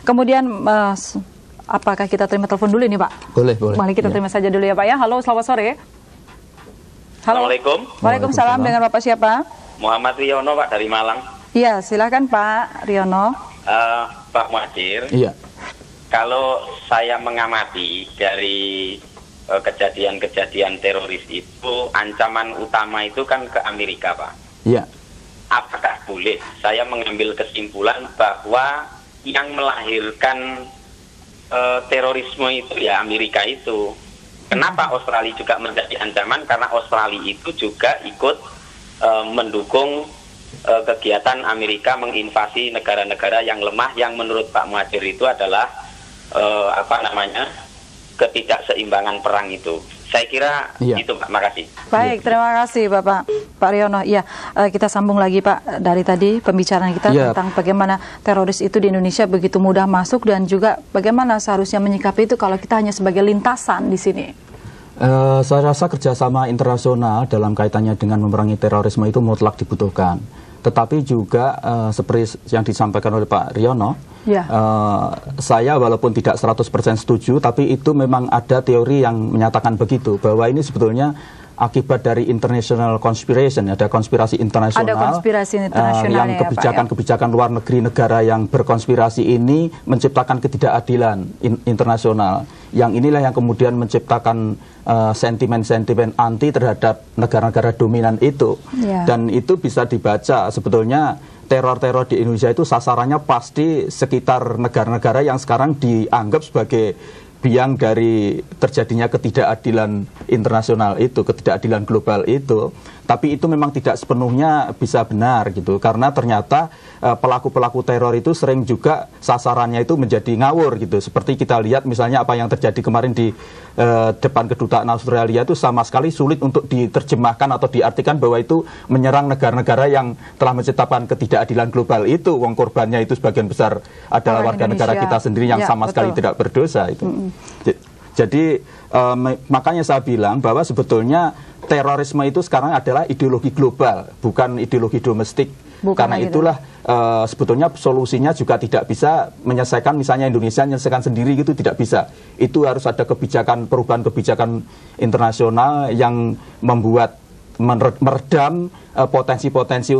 Kemudian apakah kita terima telepon dulu nih Pak? Boleh, boleh. Mari kita terima saja dulu ya Pak ya. Halo, selamat sore. Halo. Assalamualaikum. Waalaikumsalam. Dengan Bapak siapa? Muhammad Riono Pak dari Malang. Iya, silakan Pak Riono. Pak Muhajir. Iya. Kalau saya mengamati dari kejadian-kejadian teroris itu, ancaman utama itu kan ke Amerika Pak. Iya. Apakah boleh saya mengambil kesimpulan bahwa yang melahirkan terorisme itu ya Amerika itu? Kenapa Australia juga menjadi ancaman? Karena Australia itu juga ikut mendukung kegiatan Amerika menginvasi negara-negara yang lemah, yang menurut Pak Muhajir itu adalah ketidakseimbangan perang itu. Saya kira itu Pak, makasih. Baik, terima kasih Pak Riono. Iya, kita sambung lagi Pak dari tadi pembicaraan kita tentang bagaimana teroris itu di Indonesia begitu mudah masuk dan juga bagaimana seharusnya menyikapi itu kalau kita hanya sebagai lintasan di sini. Saya rasa kerjasama internasional dalam kaitannya dengan memerangi terorisme itu mutlak dibutuhkan. Tetapi juga seperti yang disampaikan oleh Pak Riono, saya walaupun tidak 100% setuju, tapi itu memang ada teori yang menyatakan begitu, bahwa ini sebetulnya akibat dari international conspiration, ada konspirasi internasional, yang kebijakan-kebijakan luar negeri negara yang berkonspirasi ini menciptakan ketidakadilan internasional, yang inilah yang kemudian menciptakan sentimen-sentimen anti terhadap negara-negara dominan itu. Dan itu bisa dibaca sebetulnya teror-teror di Indonesia itu sasarannya pasti sekitar negara-negara yang sekarang dianggap sebagai biang dari terjadinya ketidakadilan internasional itu, ketidakadilan global itu. Tapi itu memang tidak sepenuhnya bisa benar gitu, karena ternyata pelaku-pelaku teror itu sering juga sasarannya itu menjadi ngawur gitu. Seperti kita lihat misalnya apa yang terjadi kemarin di depan kedutaan Australia itu sama sekali sulit untuk diterjemahkan atau diartikan bahwa itu menyerang negara-negara yang telah menciptakan ketidakadilan global itu. Wong korbannya itu sebagian besar adalah warga negara kita sendiri yang sama sekali tidak berdosa itu. Jadi makanya saya bilang bahwa sebetulnya terorisme itu sekarang adalah ideologi global, bukan ideologi domestik. Karena itulah sebetulnya solusinya juga tidak bisa menyelesaikan, misalnya Indonesia menyelesaikan sendiri gitu, tidak bisa. Itu harus ada kebijakan, perubahan kebijakan internasional yang membuat meredam potensi-potensi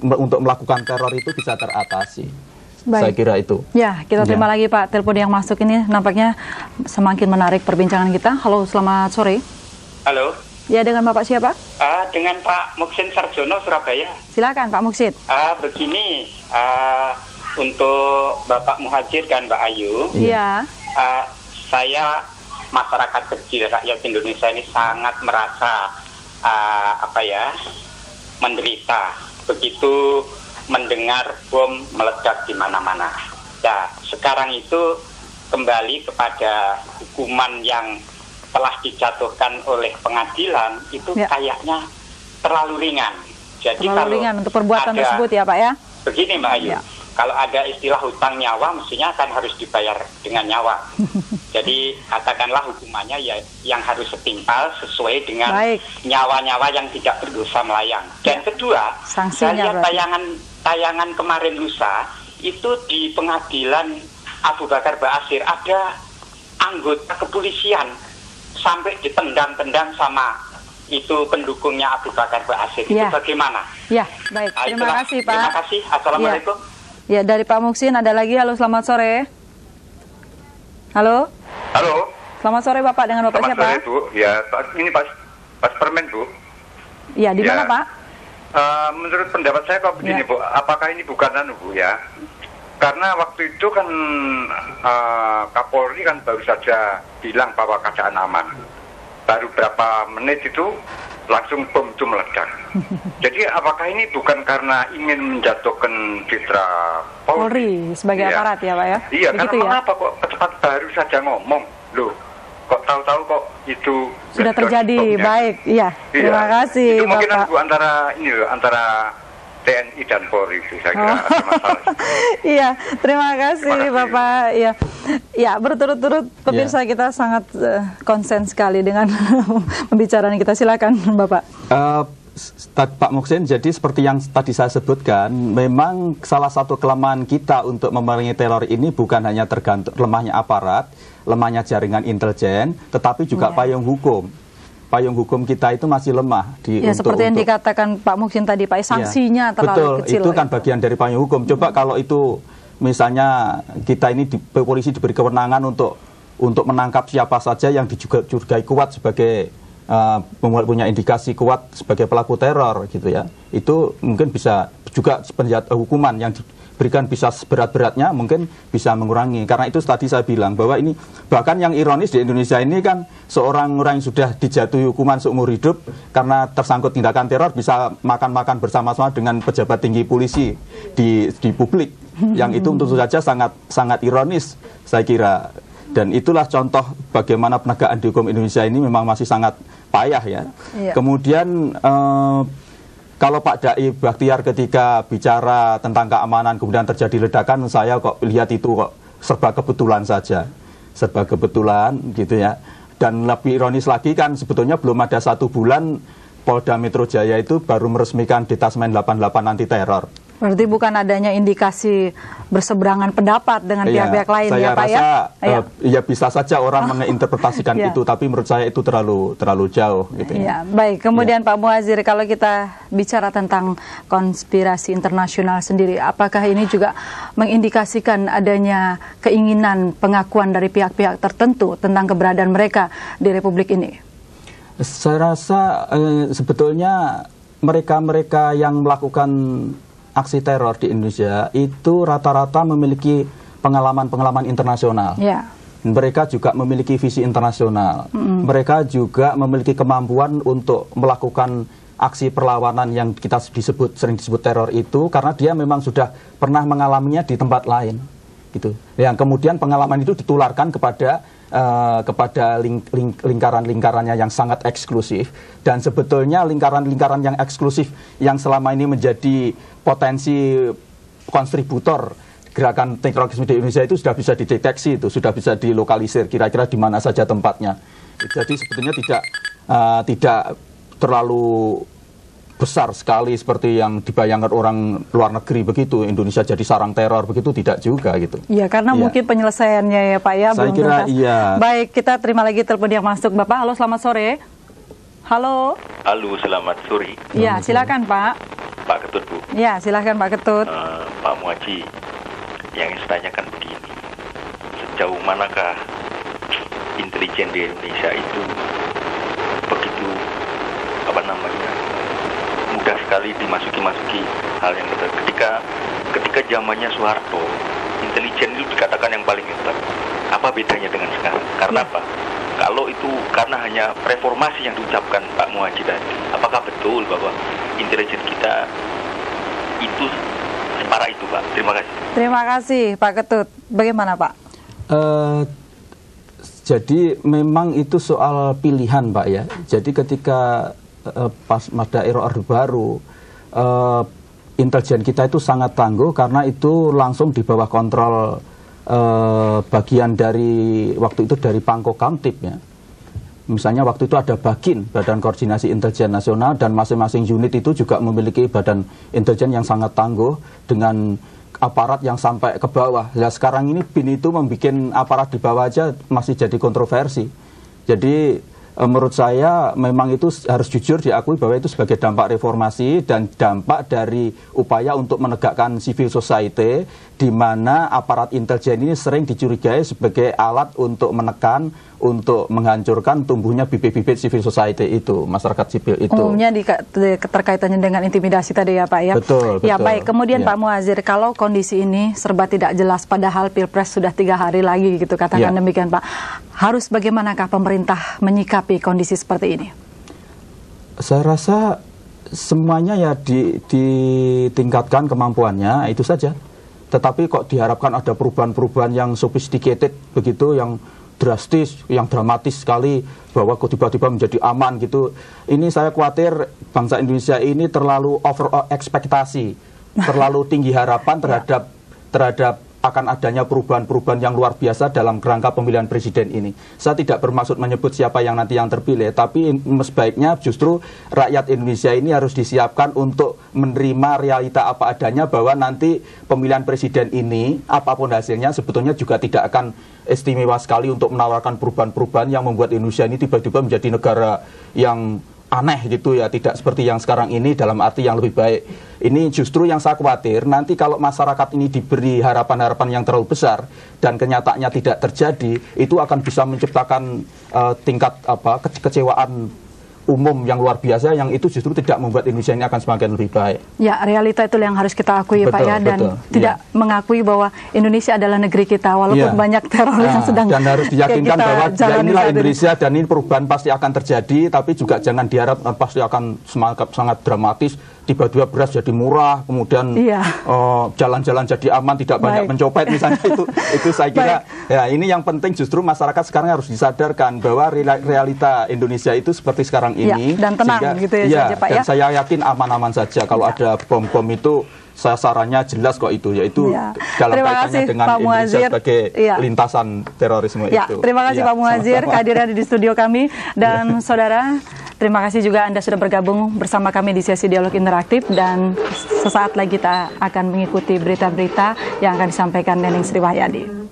untuk melakukan teror itu bisa teratasi. Saya kira itu. Ya, kita terima lagi Pak. Telepon yang masuk ini nampaknya semakin menarik perbincangan kita. Halo, selamat sore. Halo. Ya, dengan Bapak siapa? Dengan Pak Muksin Sarjono, Surabaya. Silakan Pak Muksin. Begini, untuk Bapak Muhajir dan Mbak Ayu. Iya. Saya masyarakat kecil rakyat Indonesia ini sangat merasa menderita begitu mendengar bom meledak di mana-mana. Nah, sekarang itu kembali kepada hukuman yang telah dijatuhkan oleh pengadilan itu kayaknya terlalu ringan. Jadi terlalu ringan untuk perbuatan tersebut ya Pak ya? Begini Mbak Ayu, kalau ada istilah hutang nyawa mestinya kan harus dibayar dengan nyawa. Jadi katakanlah hukumannya ya yang harus setimpal sesuai dengan nyawa-nyawa yang tidak berdosa melayang. Dan kedua, saya lihat tayangan kemarin lusa itu di pengadilan Abu Bakar Ba'asyir ada anggota kepolisian sampai ditendang-tendang sama itu pendukungnya Abu Bakar Ba'asyir. Itu bagaimana? Ya, baik. Terima kasih Pak. Terima kasih. Assalamualaikum. Ya, dari Pak Muksin ada lagi. Halo, selamat sore. Halo. Halo. Selamat sore Bapak, dengan Bapak siapa? Selamat sore Bu. Ya, ini Pas Permen Bu. Ya, di mana Pak? Menurut pendapat saya kok begini Bu, apakah ini bukan Bu ya? Karena waktu itu kan Kapolri kan baru saja bilang bahwa keadaan aman. Baru berapa menit itu langsung bom itu meledak. Jadi apakah ini bukan karena ingin menjatuhkan citra Polri sebagai aparat ya Pak ya? Iya, begitu karena mengapa kok cepat baru saja ngomong loh? Kok tahu-tahu kok itu sudah terjadi. Baik, iya. Terima kasih Bapak. Itu mungkin antara TNI dan Polri itu saya kira ada masalah. Iya, terima kasih Bapak. Ya, berturut-turut pemirsa kita sangat konsen sekali dengan pembicaraan kita. Silakan Bapak. Pak Muhsin, jadi seperti yang tadi saya sebutkan, memang salah satu kelemahan kita untuk memerangi teror ini bukan hanya tergantung lemahnya aparat, lemahnya jaringan intelijen, tetapi juga payung hukum. Payung hukum kita itu masih lemah. Seperti yang dikatakan Pak Muhsin tadi, Pak, sanksinya terlalu kecil. Betul, itu kan bagian dari payung hukum. Coba kalau itu misalnya kita ini polisi diberi kewenangan untuk menangkap siapa saja yang dicurigai kuat sebagai punya indikasi kuat sebagai pelaku teror gitu ya, itu mungkin bisa juga hukuman yang diberikan bisa seberat-beratnya mungkin bisa mengurangi. Karena itu tadi saya bilang bahwa ini bahkan yang ironis di Indonesia ini kan seorang orang yang sudah dijatuhi hukuman seumur hidup karena tersangkut tindakan teror bisa makan-makan bersama-sama dengan pejabat tinggi polisi di publik, yang itu tentu saja sangat ironis saya kira. Dan itulah contoh bagaimana penegakan di hukum Indonesia ini memang masih sangat payah ya. Kemudian kalau Pak Dai Bakhtiar ketika bicara tentang keamanan kemudian terjadi ledakan, saya kok lihat itu kok serba kebetulan saja. Serba kebetulan gitu ya. Dan lebih ironis lagi kan sebetulnya belum ada 1 bulan Polda Metro Jaya itu baru meresmikan Detasmen 88 anti teror. Berarti bukan adanya indikasi berseberangan pendapat dengan pihak-pihak lain ya Pak ya? Ya bisa saja orang menginterpretasikan itu, tapi menurut saya itu terlalu jauh. Gitu ya. Baik, kemudian Pak Muhadzir, kalau kita bicara tentang konspirasi internasional sendiri, apakah ini juga mengindikasikan adanya keinginan pengakuan dari pihak-pihak tertentu tentang keberadaan mereka di Republik ini? Saya rasa sebetulnya mereka-mereka yang melakukan aksi teror di Indonesia itu rata-rata memiliki pengalaman-pengalaman internasional. Mereka juga memiliki visi internasional. Mereka juga memiliki kemampuan untuk melakukan aksi perlawanan yang sering disebut teror itu karena dia memang sudah pernah mengalaminya di tempat lain. Gitu. Yang kemudian pengalaman itu ditularkan kepada lingkaran-lingkarannya yang sangat eksklusif, dan sebetulnya lingkaran-lingkaran yang eksklusif yang selama ini menjadi potensi kontributor gerakan terorisme di Indonesia itu sudah bisa dideteksi, itu sudah bisa dilokalisir kira-kira di mana saja tempatnya. Jadi sebetulnya tidak terlalu besar sekali seperti yang dibayangkan orang luar negeri begitu, Indonesia jadi sarang teror begitu, tidak juga gitu. Iya, karena mungkin penyelesaiannya ya Pak ya saya belum kira tuntas. Iya. Baik, kita terima lagi telepon yang masuk. Bapak, halo, selamat sore. Halo. Halo, selamat sore. Iya, silakan Pak. Pak Ketut, Bu. Iya, silakan Pak Ketut. Pak Muhaji, yang saya tanyakan begini, sejauh manakah intelijen di Indonesia itu begitu mudah sekali dimasuki hal yang betul. Ketika zamannya Soeharto, intelijen itu dikatakan yang paling hebat. Apa bedanya dengan sekarang? Karena apa? Kalau itu karena hanya reformasi yang diucapkan Pak Muhaji tadi, apakah betul bahwa intelijen kita itu separah itu, Pak? Terima kasih. Terima kasih Pak Ketut. Bagaimana Pak? Jadi memang itu soal pilihan Pak ya. Jadi ketika pas daerah Orde Baru, intelijen kita itu sangat tangguh karena itu langsung di bawah kontrol bagian dari waktu itu dari Pangko Kamtib ya. Misalnya waktu itu ada Bakin, Badan Koordinasi Intelijen Nasional, dan masing-masing unit itu juga memiliki badan intelijen yang sangat tangguh dengan aparat yang sampai ke bawah. Nah, sekarang ini BIN itu membuat aparat di bawah aja masih jadi kontroversi. Jadi menurut saya memang itu harus jujur diakui bahwa itu sebagai dampak reformasi dan dampak dari upaya untuk menegakkan civil society, di mana aparat intelijen ini sering dicurigai sebagai alat untuk menekan, untuk menghancurkan tumbuhnya bibit-bibit civil society itu, masyarakat sipil itu. Umumnya keterkaitannya dengan intimidasi tadi ya Pak ya? Betul. Ya baik, kemudian Pak Muhadzir, kalau kondisi ini serba tidak jelas padahal Pilpres sudah 3 hari lagi gitu, katakan demikian Pak, harus bagaimanakah pemerintah menyikapi kondisi seperti ini? Saya rasa semuanya ya ditingkatkan kemampuannya, itu saja. Tetapi kok diharapkan ada perubahan-perubahan yang sophisticated begitu, yang drastis, yang dramatis sekali, bahwa kok tiba-tiba menjadi aman gitu. Ini saya khawatir bangsa Indonesia ini terlalu over ekspektasi, terlalu tinggi harapan terhadap akan adanya perubahan-perubahan yang luar biasa dalam kerangka pemilihan presiden ini. Saya tidak bermaksud menyebut siapa yang nanti yang terpilih, tapi sebaiknya justru rakyat Indonesia ini harus disiapkan untuk menerima realita apa adanya bahwa nanti pemilihan presiden ini, apapun hasilnya, sebetulnya juga tidak akan istimewa sekali untuk menawarkan perubahan-perubahan yang membuat Indonesia ini tiba-tiba menjadi negara yang aneh gitu ya, tidak seperti yang sekarang ini dalam arti yang lebih baik. Ini justru yang saya khawatir, nanti kalau masyarakat ini diberi harapan-harapan yang terlalu besar dan kenyataannya tidak terjadi, itu akan bisa menciptakan tingkat kekecewaan umum yang luar biasa, yang itu justru tidak membuat Indonesia ini akan semakin lebih baik. Ya, realita itu yang harus kita akui, Pak ya, dan tidak mengakui bahwa Indonesia adalah negeri kita, walaupun banyak teror yang sedang dan harus diyakinkan bahwa inilah Indonesia dan ini perubahan pasti akan terjadi, tapi juga jangan diharap pasti akan sangat dramatis, tiba-tiba beras jadi murah, kemudian jalan-jalan jadi aman, tidak banyak mencopet misalnya. itu saya kira ya, ini yang penting justru masyarakat sekarang harus disadarkan bahwa realita Indonesia itu seperti sekarang ini, dan tenang sehingga, gitu ya, saja, Pak, dan saya yakin aman-aman saja. Kalau ada bom-bom itu sasarannya jelas kok, itu yaitu dalam kaitannya dengan Pak Indonesia Muhadzir, sebagai lintasan terorisme itu. Terima kasih Pak Muhadzir kehadiran di studio kami, dan saudara, terima kasih juga Anda sudah bergabung bersama kami di sesi dialog interaktif, dan sesaat lagi kita akan mengikuti berita-berita yang akan disampaikan Neneng Sriwahyadi.